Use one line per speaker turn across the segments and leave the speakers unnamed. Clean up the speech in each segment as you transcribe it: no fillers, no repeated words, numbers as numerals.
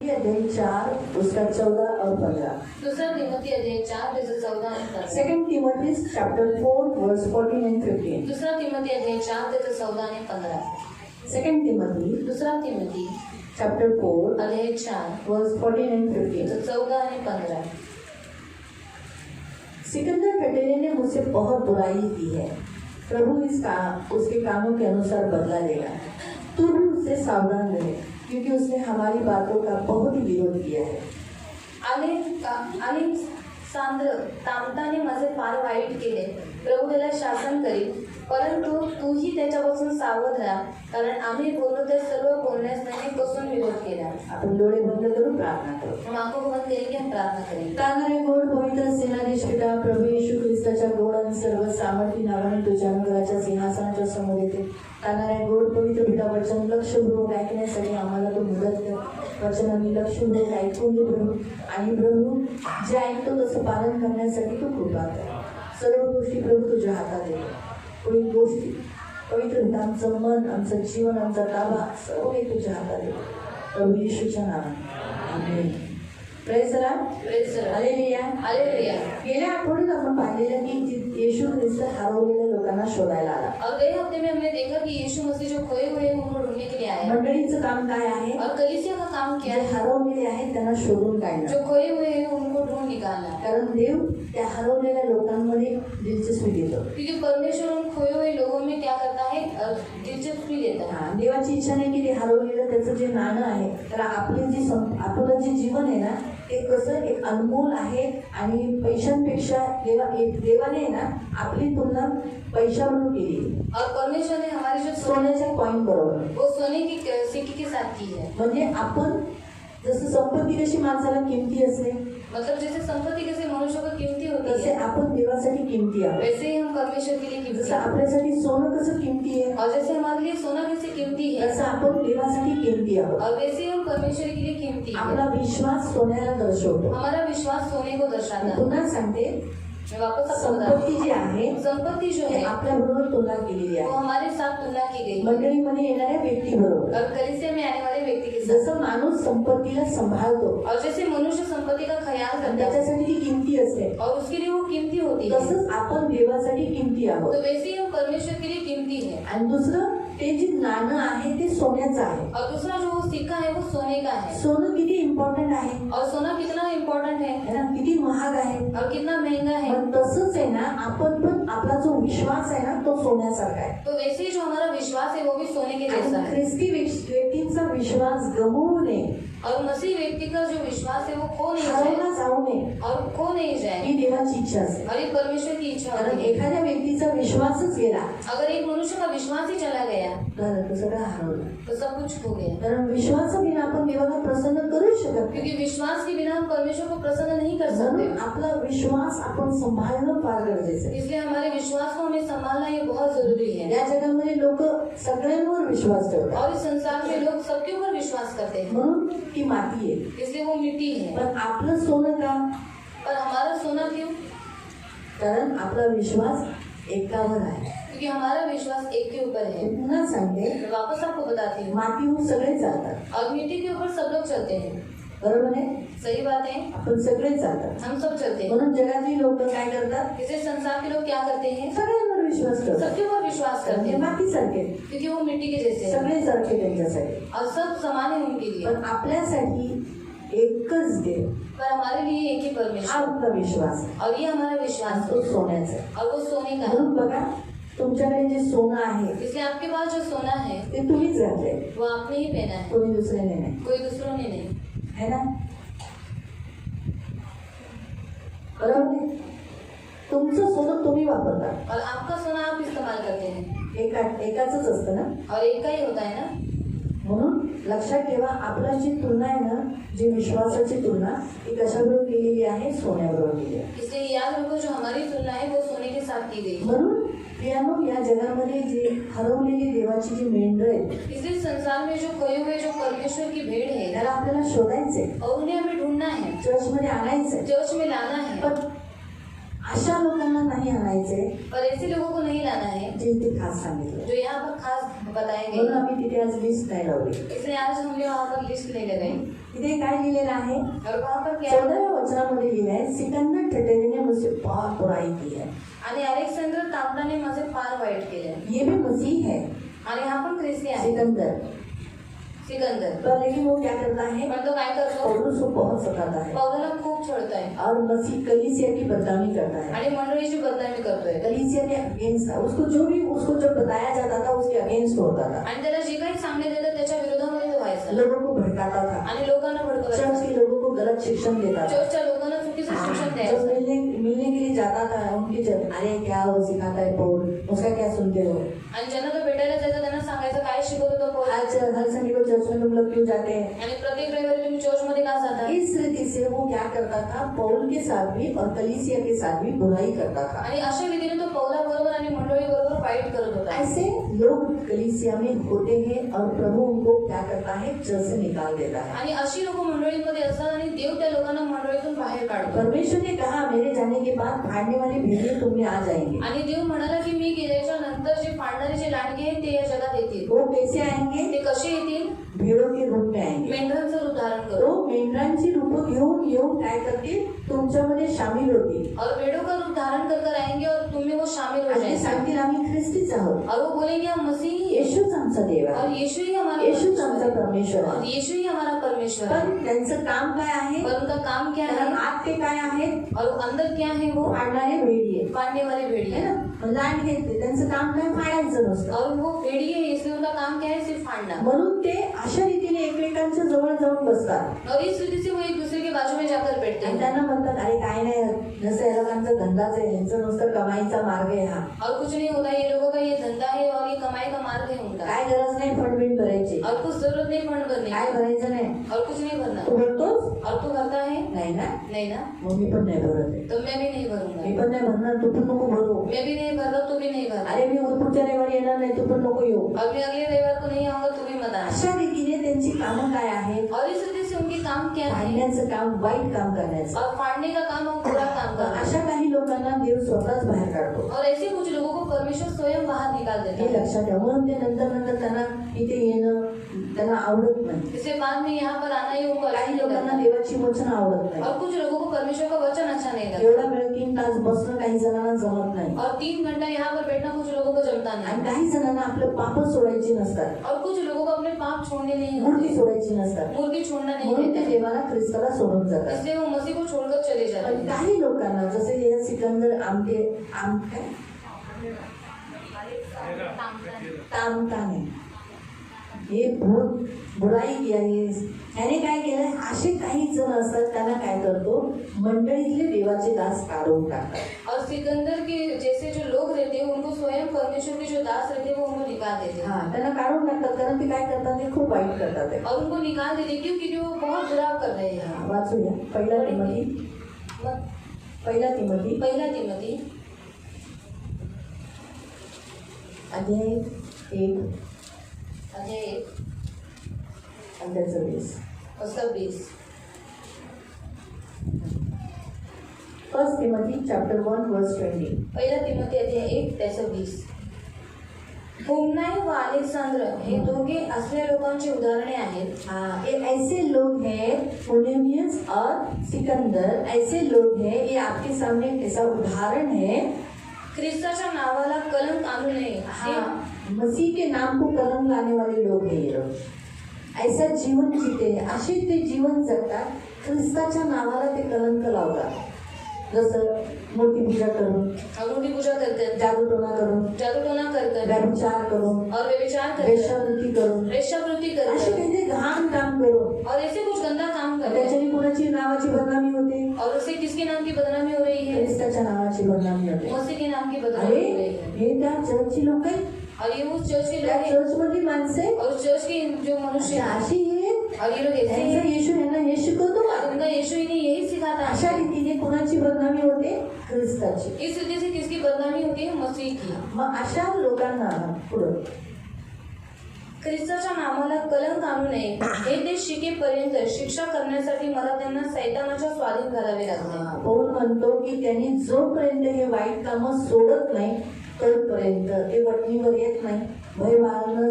तिमोथी अध्याय 4 उसका 14 और 15।
दूसरा तिमोथी अध्याय 4 वरस 14 आणि 15।
सेकंड तिमोथी चैप्टर 4 वर्स 14 and 15।
दूसरा तिमोथी अध्याय 4 वरस 14 आणि 15।
सेकंड तिमोथी
दूसरा तिमोथी
चैप्टर 4
अध्याय 4
वर्स 14 and 15।
14 आणि 15।
सिकंदर कटेरे ने मुझसे बहुत बुराई की है, प्रभु उसके कामों के अनुसार बदला देगा। तू भी उससे सावधान रहे, क्योंकि उसने हमारी बातों का बहुत विरोध किया है।
आणि सांद्र तामताने माझे फार वाईट केले, प्रभू त्याला शासन करील, परंतु तूही त्याच्यापासून सावध राहा, कारण आम्ही बोललो ते सर्व बोलण्यास त्याने कसून विरोध केला।
आपण डोळे बंद करून प्रार्थना करू।
हम आंखों को बंद करके हम प्रार्थना करेंगे।
तारणारे गोड पवित्र सेनाधीश पिता प्रभू येशू ख्रिस्ताच्या गोड आणि सर्व सामर्थी नावाने तुझ्या अनुग्रहाच्या सिंहासनाच्या समोर येते। तारणारे गोड पवित्र पिता वचन लक्षपूर्वक ऐकण्यासाठी आम्हाला तो मदत कर। वचन आम्ही लक्षपूर्वक ऐकून घे प्रभू, आणि प्रभू जे ऐकतो तसं पालन करण्यासाठी तू कृपा कर। सर्व गोष्टी प्रभू तुझ्या हातात येते। कोणी गोष्टी पवित्र आमचं मन, आमचं जीवन, आमचा ताबा सर्व काही तुझ्या हातात येते। प्रभू येशूच्या नावाने amen. Praise the lord,
praise the lord,
hallelujah,
hallelujah.
गेल्या आठवड्यात आपण पाहिलेलं की येशू ख्रिस्त हरवलेल्या लोकांना शोधायला आला।
और गए हफ्ते में हमने देखा कि यीशु मसीह जो खोए हुए हैं उनको ढूंढने के लिए आया।
मंडळीचं काम काय आहे?
और कलीसिया का काम क्या
जे
है?
हरवलेले आहेत त्यांना शोधून काढणं।
जो खोए हुए हैं उनको ढूंढ निकालना।
कारण देव त्या हरवलेल्या लोकांमध्ये दिलचस्पी घेतो।
क्योंकि परमेश्वर उन खोए हुए लोगों में क्या करता है? दिलचस्पी लेता है।
देवाची इच्छा नाही की ते हरवलेलं त्याचं जे नाणं आहे, तर आपलं जे जीवन आहे ना, ते कसं एक अनमोल आहे, आणि पैशांपेक्षा देवाने ना आपली तुलना पैशावरून केली।
और परमेश्वर ने हमारी जो
सोन्याच्या कॉइन बरोबर,
वो सोने की सिक्के के साथ की है।
म्हणजे आपण जसं संपत्ती कशी माणसाला किमती असते,
मतलब जैसे संपत्ति कैसे मनुष्य को कीमती होती
तसे
है,
आपण देवासाठी किमती आहोत।
वैसे ही हम परमेश्वर के लिए कीमती
जसं
हैं।
आपल्यासाठी सोनं कसं किमती आहे,
और जैसे हमारे लिए सोना कैसे कीमती है,
तसं आपण देवासाठी किमती आहोत।
और वैसे ही हम परमेश्वर के लिए कीमती हैं।
आपला विश्वास सोन्याला दर्शवतो।
हमारा विश्वास सोने को दर्शाता है।
पुन्हा सांगते,
मैं वापस आपको बता
संपत्ती जी आहे
संपत्ति जो
ते
है
आपल्या बरोबर तुलना केलेली
वो
आहे,
हमारे साथ तुलना की गई है।
मंडळीमध्ये येणाऱ्या व्यक्ती बरोबर।
और कलीसिया में आने वाले व्यक्ति के साथ।
जसं माणूस संपत्तीला सांभाळतो
और जैसे मनुष्य संपत्ति का ख्याल
आणि
करता है
त्याच्यासाठी ती किमती असते,
और उसके लिए वो कीमती होती है,
तसंच आपण देवासाठी किमती आहोत।
तो वैसे ही हम परमेश्वर के लिए कीमती है।
आणि दुसरं, ते जे नाणं आहे ते सोन्याचं आहे।
और दूसरा जो वो सिक्का है वो सोने का है।
सोनं किती इम्पॉर्टंट आहे,
और सोना कितना इम्पोर्टेंट है
है ना, किती महाग आहे।
और कितना महंगा है।
पण तसंच आहे ना, आपण पण आपला जो विश्वास आहे ना, तो सोन्यासारखा आहे।
तो वैसे ही जो हमारा विश्वास है वो भी सोने के जैसा
आणि
है।
ख्रिस्ती व्यक्तींचा विश्वास गमवू नये,
और मसीह व्यक्ति का जो विश्वास है वो खो नहीं जाए
हरवला जाऊ नये,
और खो नहीं जाए।
ही देवाची इच्छा असते।
और ये परमेश्वर की इच्छा
कारण
होती है।
एखाद्या व्यक्तीचा विश्वासच गेला
अगर एक मनुष्य का विश्वास ही चला गया
तर सगळं हरवलं।
तो सब कुछ खो गया।
कारण विश्वासाविना आपण देवाला प्रसन्न करूच शकत नाही।
क्योंकि विश्वास के बिना हम परमेश्वर को प्रसन्न नहीं कर सकते।
म्हणून आपला विश्वास आपण सांभाळणं फार गरजेचं आहे।
इसलिए हमारे विश्वास को हमें संभालना ये बहुत जरूरी है।
या जगामध्ये लोक सगळ्यांवर विश्वास ठेवतात,
और इस संसार में लोग सबके ऊपर विश्वास करते हैं,
म्हणून ती माती आहे।
इसलिए वो मिट्टी है।
पण आपलं सोनं का?
पर हमारा सोना क्यों?
कारण आपला विश्वास एकावर आहे।
क्योंकि हमारा विश्वास एक के ऊपर है।
मी पुन्हा सांगते,
मैं वापस आपको बताती हूँ,
मातीवर सगळे चालतात,
और मिट्टी के ऊपर सब लोग चलते हैं।
बरोबर आहे,
सही बात है,
आपण सगळे चालतात।
हम सब चलते हैं।
म्हणून जगातली लोक काय करतात?
इसे संसार के लोग क्या करते हैं?
सगळ्यांवर विश्वास ठेवतात,
सबके ऊपर विश्वास करते
ते
हैं,
मातीसारखे,
क्योंकि वो मिट्टी के जैसे हैं
सगळे सारखे त्यांच्यासाठी।
और सब समान है उनके लिए।
पण आपल्यासाठी एकच देव,
पर हमारे लिए एक ही
हा
परमेश्वर,
आपला विश्वास आहे,
और ये हमारा विश्वास
आणि
है,
तो सोन्याचा आहे।
और वो सोने का है।
म्हणून बघा, तुमच्याकडे जे सोनं आहे
इसलिए आपके पास जो सोना है
ते तुम्हीच घातले,
वो आपने ही पहना है,
कोणी दुसऱ्याने नाही,
कोई दूसरों ने नहीं।
है ना? बरोबर नाही? तुमचं सोनं तुम्ही वापरता,
और आपका सोना आप इस्तेमाल करते हैं,
एकाच असतं ना।
और एक का ही होता है ना।
म्हणून लक्षात ठेवा, आपला जी तुलना आहे ना, जी विश्वासाची तुलना, ती कशाबरोबर केलेली आहे? सोन्याबरोबर केली आहे।
इसलिए याद रखो, जो हमारी तुलना है वो सोने के साथ की गई।
म्हणून प्रियानो, या जगामध्ये जे हरवलेली देवाची जी मेंढर आहे,
इसलिए संसार में जो खोए हुए जो परमेश्वर की भेड़ है,
त्याला आपल्याला शोधायचंय,
और उन्हें हमें ढूंढना है,
चर्चमध्ये आणायचंय।
चर्च में लाना है।
पण अशा लोकांना नाही आणायचे
पर ऐसे लोगों को नहीं लाना है
जे इथे खास सांगितलं.
जो यहाँ पर खास बताए
म्हणून
गए,
आम्ही तिथे आज लिस्ट नाही लावली.
इसलिए आज हमने वहाँ पर लिस्ट नहीं लगाई.
तिथे काय लिहिलेलं आहे,
और वहाँ पर क्या है?
14व्या वचनामध्ये लिहिलं आहे, सिकंदर ठठेरे मुझसे बहुत बुराई की है.
आणि अलेक्झांडर तांबटाने माझे फार वाईट केले.
ये भी मसीह है
आणि हा पण ख्रिस्ती आहे,
सिकंदर.
सिकंदर.
पर लेकिन वो क्या करता है,
पण तो काय करतो?
पौलुस को बहुत सताता है
पौलाला खूप छळतोय
और मसीह कलीसिया की बदनामी करता है.
आणि मंडळीची बदनामी करतोय.
कलीसिया के अगेंस्ट था. उसको जो बताया जाता था उसके अगेंस्ट होता था.
आणि त्याला जे काही सांगण्यात येतं त्याच्या विरोधामध्ये तो व्हायचा
लोगों को भड़काता था.
आणि लोकांना भडकवायचा.
चर्च के लोगों को गलत शिक्षण देता था.
चर्चच्या लोकांना चुकीचं शिक्षण
जब
द्यायचं.
मिलने के लिए जाता था उनके अरे क्या वो सिखाता है पौल, उसका क्या सुनते हो.
आणि ज्यांना तो भेटायला जायचं त्यांना सांगायचं काय शिकवतो तो पौल.
आज हर संडे को चर्च में तुम लोग क्यों जाते हैं.
आणि प्रत्येक रविवारी तुम्ही चर्च मध्ये का जाता.
इस रीति से वो क्या करता था, पौल के साथ भी और कलीसिया के साथ भी बुराई करता था.
आणि अशा रीतीने तो पौला बरोबर आणि मंडळी बरोबर फाईट करत होता.
ऐसे लोग कलीसिया में होते हैं और प्रभु उनको क्या करता है, चर्च से निकाल देता है.
आणि अशी लोक मंडळीमध्ये असतात आणि देव त्या लोकांना मंडळीतून बाहेर काढतो.
परमेश्वर ने कहा मेरे जाने के बाद फाड़ने वाले भेड़िए तुम में आ जाएंगे.
आणि देव म्हणाला की मी गेल्याच्या नंतर जे फाडणारे जे लांडगे आहेत ते या जगात येतील.
वो कैसे आएंगे,
ते कसे येतील.
भेड़ों के रूप में आएंगे.
मेंढरांचं रूप धारण
तो
करून.
मेंढरांची रूप घेऊन काय करतील, तुमच्यामध्ये सामील होतील
और भेड़ों का रूप धारण कर कर आएंगे और तुम्ही वो शामिल हो
आणि
जाएंगे.
सांगतील आम्ही ख्रिस्तीच आहोत.
और वो बोलेंगे हम मसीही हैं.
येशूच आमचा देव
और
आहे,
यीशु ही हमारा
येशूच
परमेश्वर
आमचा
है.
परमेश्वर
और
आहे.
यीशु ही हमारा परमेश्वर है.
पण त्यांचं काम काय आहे,
पर उनका काम क्या
कारण
है
आत ते काय आहेत,
और अंदर क्या है वो
फाडणारे भेड़िए
फाड़ने वाले
है
भेड़िए.
ना. लांड घेतले, त्यांचं काम काय, फाडायचं नसतं.
और वो भेड़िए है इसलिए उनका काम क्या है सिर्फ फाड़ना.
म्हणून ते अशा रीतीने एकमेकांच्या जवळ जाऊन बसतात
और इस रीति से वो एक दूसरे के बाजू में जाकर बैठते
आणि
हैं.
त्यांना म्हणतात अरे काय नाही, जसं या लोकांचा धंदाच आहे, यांचं नुसतं कमाईचा मार्ग आहे हा.
और कुछ नहीं होता, ये लोगों का ये धंधा है और ये कमाई का मार्ग है उनका.
काय गरज नाही फंड भरायची,
और कुछ जरूरत नहीं फंड भरने
काय
की.
भरायचं नाही.
और कुछ नहीं भरना.
तू भरतोस
और तू भरता है
नाही ना,
नहीं ना,
मग मी पण नाही भरत आहे.
तो मैं भी नहीं
मी
भरूंगा.
पण नाही भरणार, तू पण नको भरू.
मैं भी नहीं भर रहा, तू भी नहीं भर रहा.
अरे मी पुढच्या रविवारी येणार नाही, तू पण नको येऊ.
और मैं अगले रविवार को नहीं आऊंगा, तू भी मत आना.
अशा रीतीने त्यांची कामं काय आहेत,
और इस रीति से उनके काम क्या है
भांडण्याचं काम, वाईट काम करण्याचं.
और फाड़ने का काम और बुरा काम करना.
अशा काही लोकांना देव स्वतःच बाहेर काढतो.
और ऐसे कुछ लोगों को परमेश्वर स्वयं बाहर निकाल देता
हे
है.
लक्षात ठेवा. म्हणून ते नंतर त्यांना इथे येणं त्यांना आवडत नाही.
इसके बाद में यहाँ पर आना ही उनको अच्छा
काही
नहीं
लोकांना
लगता.
देवाची वचन आवडत नाही.
और कुछ लोगों को परमेश्वर का वचन अच्छा नहीं लगता.
एवढा वेळ 3 तास बसणं काही जणांना जमत नाही.
और 3 घंटा यहाँ पर बैठना कुछ लोगों को जमता
आणि
नहीं.
काही जणांना आपलं पापच सोडायची नसतात,
और कुछ लोगों को अपने पाप छोड़ने नहीं
मूर्ती
होते.
सोडायची नसतात.
मूर्ति छोड़ना नहीं
म्हणून ते
होता.
देवाला ख्रिस्ताला सोडून जातात.
इसलिए वो मसीह को छोड़कर चले जाते
पण
हैं.
काही लोकांना जसे हे सिकंदर तामताने हे बहुत बुराई किया, याने काय केलं, असे काही जण असतात त्यांना काय करतो, मंडळीतले देवाचे दास काढून टाकतात.
और सिकंदर के जैसे जो लोग रहते हैं उनको स्वयं परमेश्वर के जो दास रहते हैं वो उनको निकाल देते हैं.
हा, त्यांना काढून टाकतात कारण ते काय करतात, ते खूप वाईट करतात ते.
और उनको निकाल देते हैं क्योंकि वो बहुत बुरा कर रहे हैं.
वाचूया पहिला तिमोथी
पहिला तिमोथी
अध्याय 1
अध्याय 1
आणि त्याचं 20.
और 26.
फर्स्ट तिमोथी चॅप्टर 1 वर्स 20.
पहिला तिमोथी अध्याय 1 त्याचं 20. हुमनाई व अलेक्सांद्र हे दोघे असल्या लोकांची उदाहरणे आहेत.
हाँ, ये ऐसे लोग हैं, हुनेमियस और सिकंदर ऐसे लोग हैं, ये आपके सामने ऐसा उदाहरण है.
ख्रिस्ताच्या नावाला कलंक आणू नये.
हाँ, मसीह के नाम को कलंक लाने वाले लोग हैं ये लोग. ऐसा जीवन जीते हैं, असे ते जीवन जगतात, ख्रिस्ताच्या नावाला ते कलंक लावतात. जसं मूर्तीपूजा करून,
मूर्ति पूजा करते हैं,
जादूटोणा करून,
जादूटोना करते हैं,
व्यभिचार करून,
और व्यभिचार करते हैं,
वेश्यावृत्ती करून,
वेश्यावृत्ति करते
असे
हैं,
काही घाण काम करून
और ऐसे कुछ गंदा काम करते हैं.
त्याच्याने कोणाची नावाची बदनामी होते,
और उससे किसके नाम की बदनामी हो रही है.
ख्रिस्ताच्या नावाची बदनामी होते.
मसीह के नाम की
अरे
बदनामी हो रही है.
हे त्या चर्चची लोक आहेत,
और ये उस चर्च के
त्या
लोग हैं.
चर्च मधली माणसं आहेत,
और उस चर्च के जो मनुष्य
अशा
हैं.
अशी आहेत,
और ये लोग ऐसे
त्यांचा
हैं.
येशू यांना हे शिकवतो का.
और उनका यीशु इन्हें यही सिखाता
अशा
है.
रीतीने कोणाची बदनामी होते, ख्रिस्ताची.
इस रीति से किसकी बदनामी होती है, मसीह की.
मग अशा लोकांना पुढं
ख्रिस्ताच्या नावाला कलंक आणू नये हे ते शिकेपर्यंत शिक्षा करण्यासाठी मला त्यांना सैतानाच्या स्वाधीन करावे लागले.
पौल म्हणतो की त्यांनी जोपर्यंत हे वाईट कामं सोडत नाही तोपर्यंत ते वटणीवर येत नाही, भय बाळगणं,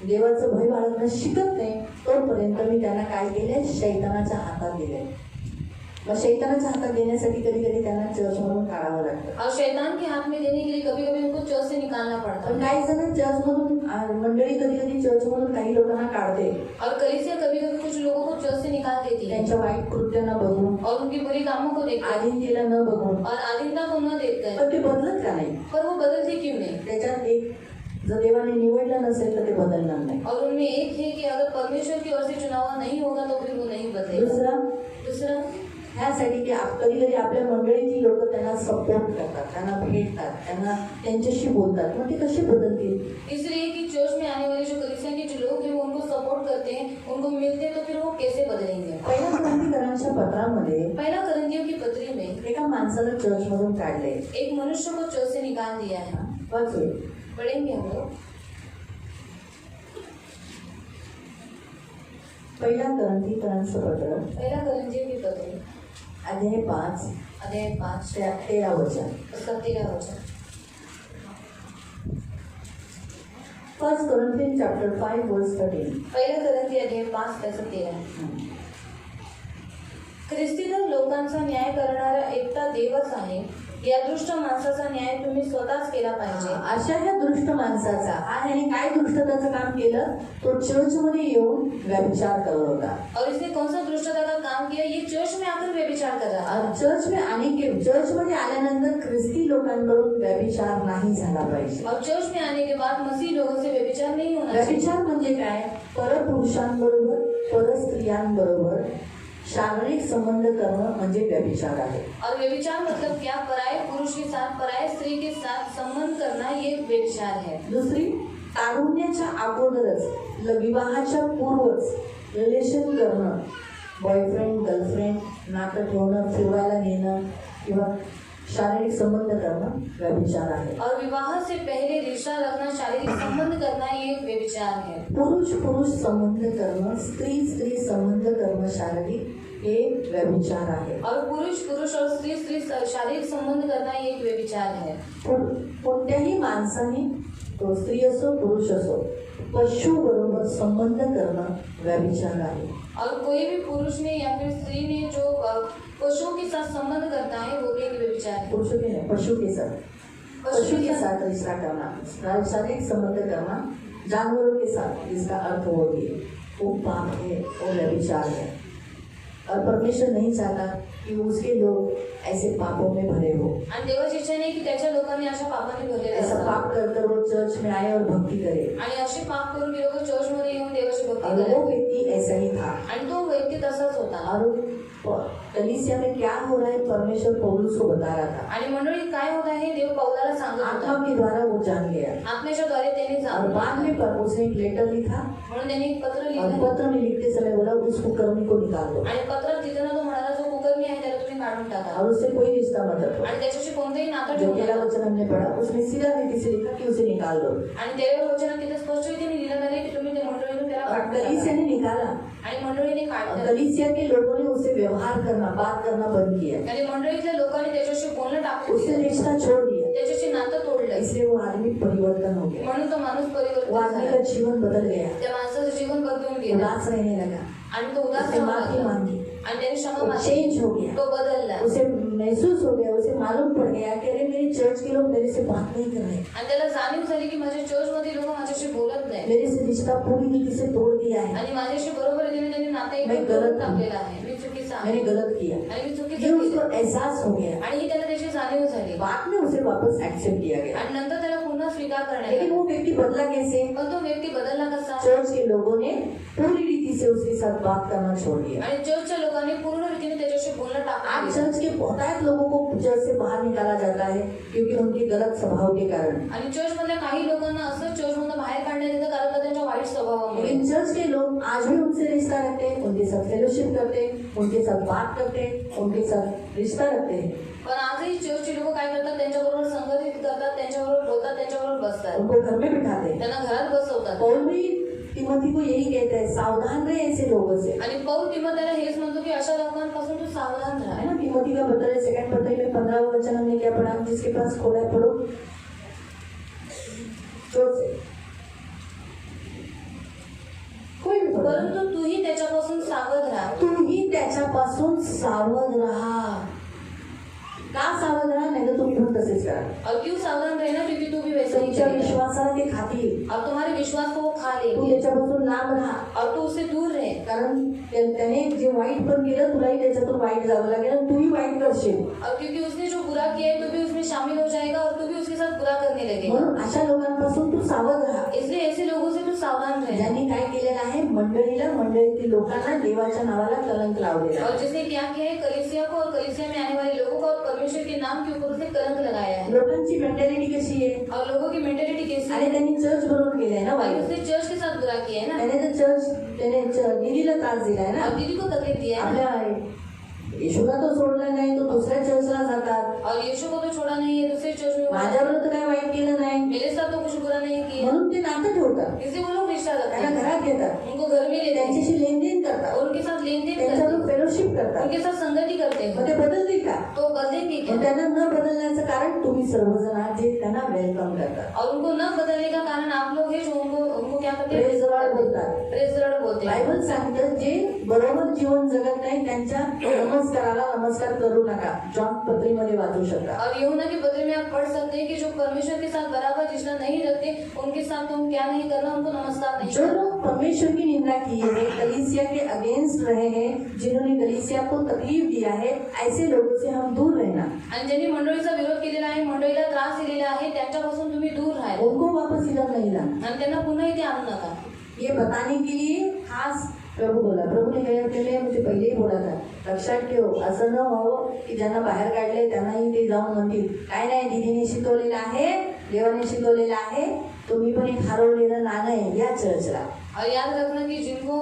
देवाचं भय बाळगणं शिकत नाही, तोपर्यंत मी त्यांना काय केले, शैतानाच्या हातात दिले. मग शैतानाच्या हातात देण्यासाठी कधी कधी त्यांना चर्च मधून काढावं लागतं.
और शैतान के हाथ में देने के लिए कभी कभी उनको चर्च से निकालना पड़ता
पण
है.
काही जण चर्च मधून, मंडळी कधी कधी चर्च मधून काही लोकांना काढते
और कलीसिया कभी कभी कुछ लोगों को चर्च से निकाल देती है
त्यांच्या वाईट कृत्यांना बघून,
और उनकी बुरी कामों को देखकर
आधीनतेला न बघून.
और आधीनता को न देखकर.
पण ते बदलत का नाही?
पर वो बदलती क्यों नहीं?
त्याच्यात एक, जर देवाने निवडलं नसेल तर ते बदलणार नाही.
और उनमें एक है कि अगर परमेश्वर की ओर से चुनाव नहीं होगा तो फिर वो नहीं बदलेगा. दूसरा
ह्यासाठी की कधी कधी आपल्या मंडळीतील लोक त्यांना सपोर्ट करतात, त्यांना भेटतात, त्यांना त्यांच्याशी बोलतात, मग ते कसे बदलतील?
इसलिए कि चर्च में आने वाले जो कलीसिया के जो लोग हैं वो उनको सपोर्ट करते हैं, उनको मिलते हैं, तो फिर वो कैसे बदलेंगे?
पहिल्या कोरिंथीकरांच्या पत्रामध्ये
पहला करंथियों की पत्री में
एका माणसाला चर्च मधून काढले.
एक मनुष्य को चर्च से निकाल दिया है.
वाचू.
पढ़ेंगे हम लोग.
पहिल्या कोरिंथीकरांचं पत्र
पहला करंथियों की पत्री
अध्याय 5
अध्याय 5
13 वचन.
उसका 13 वचन.
1 Corinthians chapter 5 verse 13.
पहिला करंथी अध्याय 5 त्याचं 13. ख्रिस्तीधर लोकांचा न्याय करणारा एकटा देवच आहे. या दुष्ट माणसाचा न्याय तुम्ही स्वतःच केला पाहिजे.
अशा ह्या दुष्ट माणसाचा, ह्याने काय दुष्टताचं काम केलं, तो चर्च मध्ये येऊन व्यभिचार करत होता.
और इसने कौन सा दुष्टता का काम किया? ये चर्च में आकर व्यभिचार कर रहा था.
चर्च मध्ये आल्यानंतर ख्रिस्ती लोकांकडून व्यभिचार नाही झाला पाहिजे.
और चर्च में आने के बाद मसीह लोगों से व्यभिचार नहीं होना चाहिए.
व्यभिचार म्हणजे काय? परपुरुषांबरोबर, परस्त्रियांबरोबर शारीरिक संबंध करणं म्हणजे व्यभिचार आहे.
और व्यभिचार मतलब क्या? पराये पुरुष के साथ, पराये स्त्री के साथ संबंध करना ये व्यभिचार है.
दुसरी, तारुण्याच्या अगोदरच, विवाहाच्या पूर्वच रिलेशन करणं, बॉयफ्रेंड गर्लफ्रेंड नातं ठेवणं, फिरवायला नेणं किंवा शारीरिक संबंध करणं व्यभिचार आहे.
और विवाह से पहले रिश्ता रखना, शारीरिक संबंध करना ये व्यभिचार है.
पुरुष पुरुष संबंध करणं, स्त्री स्त्री संबंध करणं शारीरिक, हे व्यभिचार आहे.
और पुरुष पुरुष और स्त्री स्त्री शारीरिक संबंध करना ये एक व्यभिचार है.
कोणत्याही माणसाने, तो स्त्री असो पुरुष असो, पशु बरोबर संबंध करणं व्यभिचार आहे.
और कोई भी पुरुष ने या फिर स्त्री ने जो पशुओं के साथ संबंध करता है वो भी एक व्यभिचार है.
पुरुषों के नहीं, पशु के साथ, पशु के साथ रिश्ता करना, शारीरिक संबंध करना जानवरों के साथ, इसका अर्थ वो भी वो पाप है, वो व्यभिचार है. और परमेश्वर नहीं चाहता कि उसके लोग ऐसे पापों में भरे हो.
आणि देवाची इच्छा नाही की त्याच्या लोकांनी अशा पापाने भरलेले
ऐसा
असावे.
पाप कर वो चर्च में आए और भक्ति करे.
आणि असे पाप करून ते लोक चर्च मध्ये येऊन देवाची भक्ती
और वो
करायचे.
व्यक्ति ऐसा ही था.
आणि तो व्यक्ती तसाच होता.
और कलीसिया में क्या हो रहा है, परमेश्वर पौलुस को बता रहा था.
आणि मंडळीत काय होत आहे देव पौलाला सांगत
आत्मा
होता.
के द्वारा वो जान गया.
आत्म्याच्या द्वारे त्याने
और
जाणून
बाद में
घेतलं.
उसने एक लेटर लिखा
म्हणून त्याने एक पत्र
और
लिहिलं.
पत्र में लिखते समय बोला उस कुकर्मी को निकाल दो
आणि पत्रात लिहिताना तो म्हणाला जो कुकर्मी आहे त्याला तुम्ही काढून टाका.
और उससे कोई रिश्ता मत रखो.
आणि त्याच्याशी कोणतेही नातं
जो
ठेवू
पहला
नका.
वचन हमने पढ़ा उसमें सीधा रीति से लिखा कि उसे निकाल दो.
आणि तेराव्या वचनात तिथे स्पष्ट रीतीने लिहिलं आहे की तुम्ही त्या मंडळीतून त्याला
और
काढून टाका.
कलीसिया ने निकाला.
आणि मंडळीने
और
काढलं.
कलीसिया के लोगों ने उससे व्यवहार करना, बात करना बंद किया.
आणि मंडळीतल्या लोकांनी त्याच्याशी बोलणं टाकून
उससे
दिलं.
रिश्ता छोड़ दिया.
त्याच्याशी नातं तोडलं.
इसलिए वो आदमी परिवर्तन हो गया.
म्हणून तो माणूस
वो
परिवर्तन
आदमी
झाला.
का जीवन बदल गया.
त्या माणसाचं जीवन बदलून गेलं.
उदास रहने लगा.
आणि तो उदास
उसने
राहू
माफी
लागला.
मांगी.
आणि त्याने क्षमा
वो
मागितली.
चेंज हो गया.
तो बदलला.
उसे महसूस हो गया, उसे मालूम पड़ गया कि अरे मेरे चर्च के लोग मेरे से बात नहीं कर रहे,
आणि त्याला जाणीव झाली की माझ्या चर्च मध्ये लोक माझ्याशी बोलत नाही.
मेरे से रिश्ता पूरी रीति से तोड़ दिया है.
आणि माझ्याशी बरोबर रीतीने त्यांनी नातं
मैं
एकदम
गलत
तोडून
हूँ.
टाकलेलं आहे. मी चुकीचा आहे.
मैंने गलत किया.
आणि मी
ये
चुकीचं
उसको
केलं.
एहसास हो गया.
आणि ही त्याला त्याची जाणीव झाली.
बाद में उसे वापस एक्सेप्ट किया गया.
आणि नंतर त्याला पुन्हा स्वीकार करण्यात
लेकिन
आला.
वो व्यक्ति बदला कैसे?
पण तो व्यक्ती बदलला कसा?
चर्च के लोगों ने पूरी रीति से उसके साथ बात करना छोड़ दिया.
आणि चर्चच्या लोकांनी पूर्ण रीतीने त्याच्याशी बोलणं टाकून
आज
दिलं.
चर्च के बहुतायत लोगों को चर्च से बाहर निकाला जाता है क्योंकि उनके गलत स्वभाव के कारण.
आणि चर्च मधल्या काही लोकांना असं चर्च मधून बाहेर काढण्यात येतं कारण का त्यांच्या वाईट स्वभावामुळे.
लेकिन चर्च के लोग आज भी उनसे रिश्ता रखते हैं, उनके साथ फेलोशिप करते हैं, उनके साथ बात करते हैं, उनके साथ रिश्ता रखते हैं.
पण आजही चर्चची लोक काय करतात? त्यांच्याबरोबर संगतीत करतात, त्यांच्याबरोबर बोलतात, त्यांच्याबरोबर बसतात,
उनको घर में बिठाते हैं.
त्यांना घरात बसवतात.
पौल भी तिमोथी को यही कहता है, सावधान रहे ऐसे लोगों से,
आणि पौल तिमोथेला हेच म्हणतो की अशा लोकांपासून तू सावधान राहा.
है ना. तिमोथी का पत्र है, 2 पत्र में 15 वचन हमने क्या पढ़ा, जिसके पास खोला है पढ़ो जोर से, कोई भी पढ़ो.
परंतु तूही त्याच्यापासून सावध राहा.
तूही त्याच्यापासून सावध राहा. का सावध राहा, नाही तर तुम्ही पण तसेच करा.
और क्यों सावधान रहना, क्योंकि तू भी वैसा ही
तुमच्या
करेगा.
विश्वासाला ते खातील.
और तुम्हारे विश्वास को वो खा
तू
लेंगे
त्याच्यापासून लांब राहा,
और तू उससे दूर रहे.
कारण त्याने जे वाईट पण केलं, तुलाही त्याच्यातून वाईट जावं लागेल आणि तूही वाईट करशील.
और क्योंकि उसने जो बुरा किया है तू भी उसमें शामिल हो जाएगा और तू भी उसके साथ बुरा करने लगेगा.
म्हणून अशा लोकांपासून तू सावध राहा,
इसलिए ऐसे लोगों से तू सावधान रहे.
ज्यांनी काय केलेलं आहे, मंडळीतील लोकांना देवाच्या नावाला कलंक लावलेला
और
आहे.
जिसने क्या किया है, कलीसिया को और कलीसिया में आने वाले लोगों को और परमेश्वर के नाम के ऊपर उसने कलंक लगाया है.
लोकांची मेंटॅलिटी कशी आहे,
और लोगों की मेंटेलिटी कैसी
आणि
है.
त्यांनी चर्च बनवून केलंय ना
और
वाईट.
उसने चर्च के साथ बुरा किया है ना.
त्याने दीदीला त्रास दिलाय ना.
और दीदी को तकलीफ दिया है ना.
आपल्या येशूला तो सोडला नाही, तो दुसऱ्या चर्चला जातात.
और यीशु को तो छोड़ा नहीं है, दूसरे चर्च में वो
माझ्याबरोबर तर काय वाईट केलं नाही,
मेरे साथ तो कुछ बुरा नहीं किया.
म्हणून ते नातं ठेवतात,
इसलिए वो लोग रिश्ता रखते
त्यांना
हैं,
घरात घेतात,
उनको घर में लेते हैं
त्यांच्याशी लेनदेन करतात,
और उनके साथ लेन देन करते
त्यांच्याबरोबर
हैं,
फेलोशिप करतात.
उनके साथ संगति करते
मग
हैं.
ते बदलतील का?
तो बदलेंगे
मग
क्या.
त्यांना न बदलण्याचं कारण तुम्ही सर्वजण आहात, जे त्यांना वेलकम करतात.
और उनको न बदलने का कारण आप लोग हैं जो उनको क्या करते हैं,
Praise the Lord बोलतात.
प्रेज द लॉर्ड बोलते हैं.
बायबल सांगतं, जे बरोबर जीवन जगत नाही त्यांच्या नमस्काराला नमस्कार करू नका. जॉन पत्रीमध्ये वाचू शकता.
और यूहन्ना के पत्र में आप पढ़ सकते हैं कि जो परमेश्वर के साथ बराबर रिश्ता नहीं रखते उनके साथ हम क्या नहीं करना, उनको नमस्कार नहीं
जो
करना.
लोग परमेश्वर की निंदा की है, कलीसिया के अगेंस्ट रहे हैं, जिन्होंने कलीसिया को तकलीफ दिया है, ऐसे लोगों से हम दूर रहना.
आणि ज्यांनी मंडळीचा विरोध केलेला आहे, मंडळीला त्रास दिलेला आहे, त्यांच्यापासून तुम्ही दूर राहा
उनको वापस इधर नहीं लाना.
आणि त्यांना पुन्हा इथे आणू नका.
ये बताने के लिए खास प्रभु बोला. प्रभूने काय केले, मुझे पहिलेही बोला था, लक्षात ठेव, असं न व्हावं की ज्यांना बाहेर काढले त्यांनाही ते जाऊन म्हणतील, काय नाही, दीदीने शिकवलेलं आहे, देवाने शिकवलेलं आहे, तुम्ही पण एक हरवलेलं नाणं आहे या चर्चला.
और याद रखना कि जिनको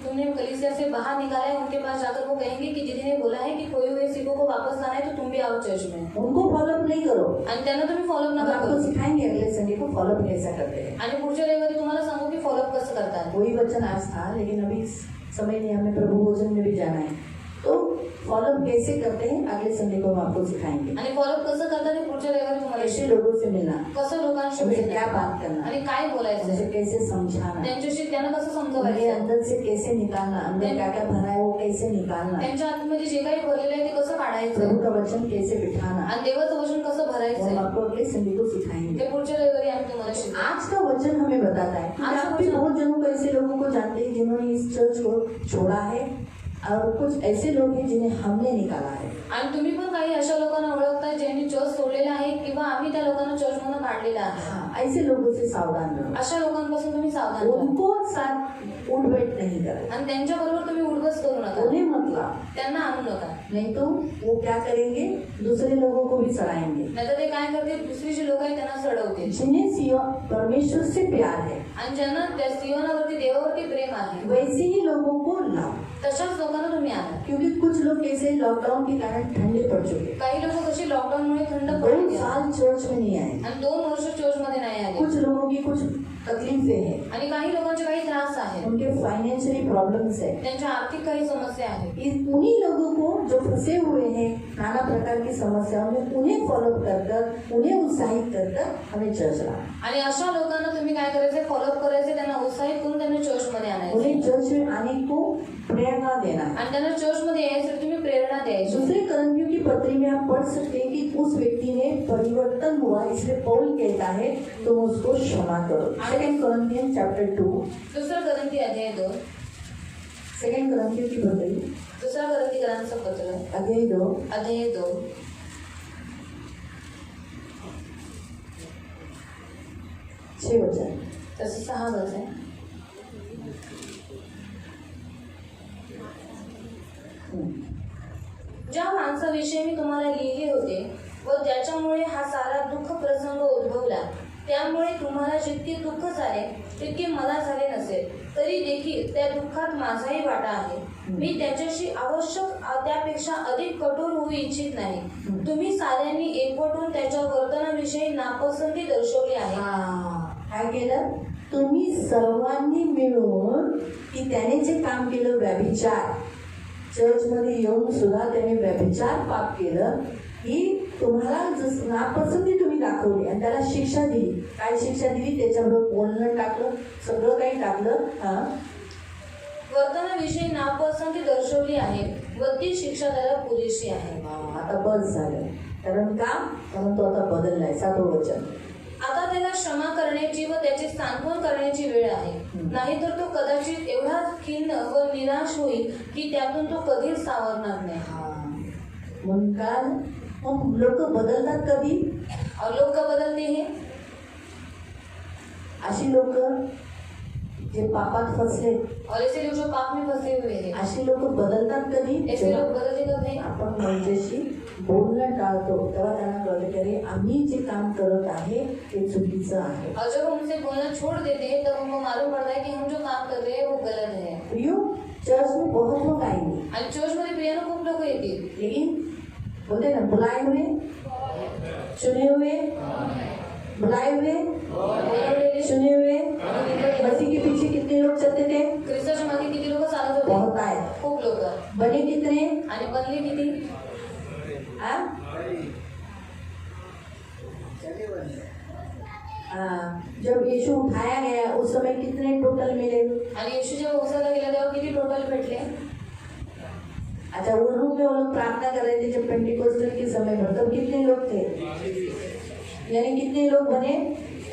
तुमने कलीसिया से बाहर निकाला है, उनके पास जाकर वो कहेंगे कि दीदी ने बोला है कि खोए हुए सिक्कों को वापस लाना है, तो तुम भी आओ चर्च में.
उनको फॉलोअप नहीं करो.
आणि त्यांना तुम्ही फॉलोअप
हम
नका
आपको
करू.
सिखाएंगे अगले संडे को फॉलोअप कैसा करते हैं.
आणि पुढच्या रविवारी तुम्हाला सांगू की फॉलोअप कसं करतात.
वही वचन आज था, लेकिन अभी इस समय में हमें प्रभु भोजन में भी जाना है, तो फॉलोअप कैसे करते हैं अगले संडे को हम आपको सिखाएंगे.
आणि फॉलोअप कसं करतात हे पुढच्या रविवारी तुम्हाला
ऐसे
शिकवू.
लोगों से मिलना,
कसं लोकांशी
उनसे
बोलणं.
क्या बात करना,
आणि काय बोलायचं,
उनसे कैसे समझाना,
त्यांच्याशी त्यांना कसं
उनके
समजवायचं,
अंदर से कैसे निकालना, अंदर क्या क्या भरा है वो कैसे निकालना,
त्यांच्या आतमध्ये जे काही भरलेलं आहे ते कसं काढायचं,
प्रभु का वचन कैसे बिठाना,
आणि देवाचं वचन कसं
वो हम
भरायचं
आपको अगले संडे को सिखाएंगे.
ते पुढच्या रविवारी आम्ही तुम्हाला शिकवू.
आज का वचन हमें बताता है.
आज का
आप भी
वचन-
बहुत जनों को ऐसे लोगों को जानते हैं जिन्होंने इस चर्च को छोड़ा है, और कुछ ऐसे लोग हैं जिन्हें हमने निकाला है.
आणि तुम्ही पण काही अशा लोकांना ओळखता ज्यांनी चर्च सोडलेला आहे किंवा आम्ही त्या लोकांना चर्चमधून काढलेला आहे.
हाँ, ऐसे लोगों से सावधान रहो.
अशा लोकांपासून तुम्ही सावधान राहा.
उनको साथ उठ बैठ नहीं करें,
आणि त्यांच्या बरोबर तुम्ही उठबस करू नका,
उन्हें मत लाओ,
त्यांना आणू नका.
नहीं तो वो क्या करेंगे, दूसरे लोगों को भी सड़ाएंगे.
नाहीतर ते काय करते, दुसरी जी लोक आहेत त्यांना सडवतील.
जिन्हें परमेश्वर से प्यार है,
आणि ज्यांना त्या सियोनावरती देवावरती प्रेम आहे
वैसे ही लोगों को लाओ.
तशाच लोकांना तुम्ही आणा.
क्योंकि कुछ लोग कैसे लॉकडाउन के कारण ठंडे पड़ चुके,
काही लोक कशी लॉकडाऊनमुळे थंड
2
पडले
साल चर्च में नहीं आए.
आणि 2 वर्ष चर्चमध्ये नाही आले.
कुछ लोगों की कुछ तकलीफें हैं,
आणि काही लोकांचे काही त्रास आहेत,
उनके फाइनेंशियली प्रॉब्लम्स है.
त्यांच्या आर्थिक काही समस्या आहेत.
उन्हीं लोगों को जो फंसे हुए हैं नाना प्रकार की समस्याओं में, उन्हें फॉलो कर उन्हें उत्साहित कर हमें चर्च लाना.
आणि अशा लोकांना तुम्ही काय करायचे, फॉलोअप करायचे, त्यांना उत्साहित करून त्यांना चर्चमध्ये आणायचे
उन्हें चर्च में आने को प्रेरणा देना है.
आणि त्यांना चर्चमध्ये यायसाठी तुम्ही प्रेरणा द्यायची.
दूसरे करंतियों की पत्री में आप पढ़ सकते हैं कि उस व्यक्ति ने परिवर्तन हुआ, इसलिए पौल कहता है तुम उसको क्षमा करो. 2 Corinthians chapter 2,
दुसरा करंती अध्याय 2,
2 Corinthians की पत्री
दुसरा करंतीकरांचं पत्र
अध्याय 2,
अध्याय 2,
6 वचन.
तसं 6 वर्ष आहे. ज्या माणसाविषयी मी तुम्हाला लिहिले होते व ज्याच्यामुळे हा सारा दुःख प्रसंग उद्भवला, त्यामुळे तुम्हाला जितके दुःख झाले तितके मला झाले नसेल, तरी देखील त्या दुःखात माझाही वाटा आहे. मी त्याच्याशी आवश्यक त्यापेक्षा अधिक कठोर होऊ इच्छित नाही. तुम्ही साऱ्यांनी एकवटून त्याच्या वर्तनाविषयी नापसंती दर्शवली आहे.
काय केलं, तुम्ही सर्वांनी मिळून की त्याने जे काम केलं व्यभिचार, चर्चमध्ये येऊन सुद्धा त्याने व्यभिचार पाप केलं, ही तुम्हाला नापसंती तुम्ही दाखवली आणि त्याला शिक्षा दिली. काय शिक्षा दिली? त्याच्याबरोबर बोलणं टाकलं, सगळं काही टाकलं. हा,
वर्तनाविषयी नापसंती दर्शवली आहे व ती शिक्षा त्याला पुरेशी आहे.
आता बस झालं. कारण का? कारण तो आता बदललाय. 7वं वचन.
आता त्याला क्षमा करण्याची व त्याची सांत्वन करण्याची वेळ आहे, नाहीतर तो कदाचित एवढा खिन्न व निराश होईल की त्यातून तो कधीच सावरणार नाही.
म्हणून का मग लोक बदलतात कधी?
और लोग का बदलते हैं?
अशी लोक जे पापात फसले,
और ऐसे लोग जो पाप में फंसे हुए हैं,
अशी लोक बदलतात कधी?
ऐसे लोग बदलते कब हैं?
आपण त्यांच्याशी बोलणं टाळतो तेव्हा त्यांना कळतं की अरे आम्ही जे काम करत आहे ते चुकीचं आहे.
और जब हम उनसे बोलना छोड़ देते हैं तब हमको मालूम पड़ता है कि हम जो काम कर रहे हैं वो गलत है.
प्रियो, चर्च में बहुत लोग आएंगे,
आणि चर्चमध्ये प्रियानं खूप लोक येतील,
लेकिन बोलते ना बुलाए हुए, चुने हुए, बुलाए हुए, चुने हुए. मसीह के पीछे कितने लोग चलते थे?
ख्रिस्ताच्या मागे किती लोक चालत होते?
बहुत आए.
खूप लोक.
बने कितने?
आणि बनले किती?
हाँ? जब यीशु उठाया गया उस समय कितने टोटल मिले?
आणि येशू जेव्हा उचलला गेला तेव्हा किती टोटल भेटले?
अच्छा, वो रूम में वो लोग प्रार्थना कर रहे थे जब पेंटिकोस्टल के समय पर, तब कितने लोग थे? यानी कितने लोग बने?